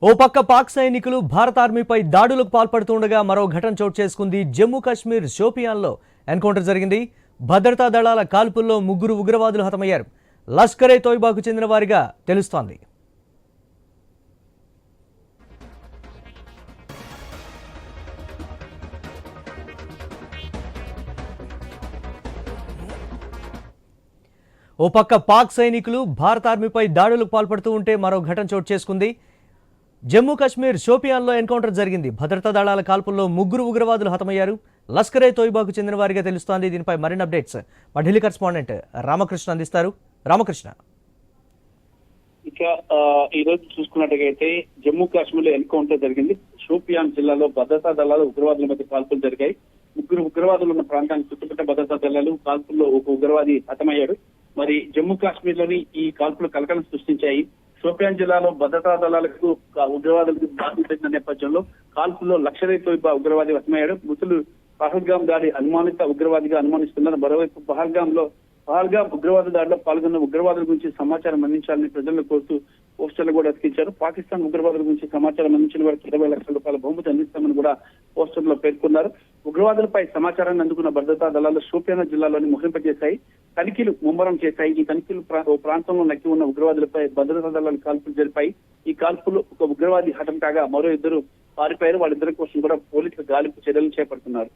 ఓ పక్క పాక్ సైనికులు భారత ఆర్మీపై దాడులకు పాల్పడుతుండగా మరో ఘటన చోటు చేసుకుంది. జమ్మూ కాశ్మీర్ షోపియాన్లో ఎన్కౌంటర్ జరిగింది. భద్రతా దళాల కాల్పుల్లో ముగ్గురు ఉగ్రవాదులు హతమయ్యారు. లష్కరే తోయిబాకు చెందిన వారిగా తెలుస్తోంది. ఓ పక్క పాక్ సైనికులు భారత ఆర్మీపై దాడులకు పాల్పడుతూ ఉంటే మరో ఘటన చోటు చేసుకుంది. జమ్మూ కాశ్మీర్ షోపియాన్లో ఎన్కౌంటర్ జరిగింది. భద్రతా దళాల కాల్పుల్లో ముగ్గురు ఉగ్రవాదులు హతమయ్యారు. లష్కరే తోయిబాకు చెందిన వారిగా తెలుస్తోంది. దీనిపై మరిన్ని అప్డేట్స్ మా ఢిల్లీ కరెస్పాండెంట్ రామకృష్ణ అందిస్తారు. రామకృష్ణ, ఇక ఈ రోజు చూసుకున్నట్టుగైతే జమ్మూ కాశ్మీర్ లో ఎన్కౌంటర్ జరిగింది. షోపియాన్ జిల్లాలో భద్రతా దళాలు ఉగ్రవాదుల మధ్య కాల్పులు జరిగాయి. ముగ్గురు ఉగ్రవాదులు ఉన్న ప్రాంతానికి చుట్టుపక్కల భద్రతా దళాలు కాల్పుల్లో ఒక ఉగ్రవాది హతమయ్యాడు. మరి జమ్మూ కాశ్మీర్ లోని ఈ కాల్పులు కలకలం సృష్టించాయి. షోపియాన్ జిల్లాలో భద్రతా దళాలకు ఉగ్రవాదులకు దాడులు పెట్టిన నేపథ్యంలో కాల్పుల్లో లష్కరే తోయిబా ఉగ్రవాది హతమయ్యాడు. మృతులు పహల్గాం దాడి అనుమానిత ఉగ్రవాదిగా అనుమానిస్తున్నారు. మరోవైపు పహల్గాం ఉగ్రవాద దాడిలో పాల్గొన్న ఉగ్రవాదుల గురించి సమాచారం అందించాలని ప్రజలను కోరుతూ పోస్టర్లు కూడా అతికించారు. పాకిస్తాన్ ఉగ్రవాదుల గురించి సమాచారం అందించిన వారికి 20 లక్షల రూపాయల బహుమతి అందిస్తామని కూడా పోస్టర్ లో పేర్కొన్నారు. ఉగ్రవాదులపై సమాచారాన్ని అందుకున్న భద్రతా దళాలు షోపియాన్ జిల్లాలోని ముగింపజేశాయి. తనిఖీలు ముమ్మరం చేశాయి. ఈ తనిఖీలు ప్రాంతంలో నక్కి ఉన్న ఉగ్రవాదులపై భద్రతా దళాలు కాల్పులు జరిపాయి. ఈ కాల్పులు ఒక ఉగ్రవాది హతం కాగా మరో ఇద్దరు పారిపోయారు. వాళ్ళిద్దరి కోసం కూడా పోలీసులు గాలింపు చర్యలు చేపడుతున్నారు.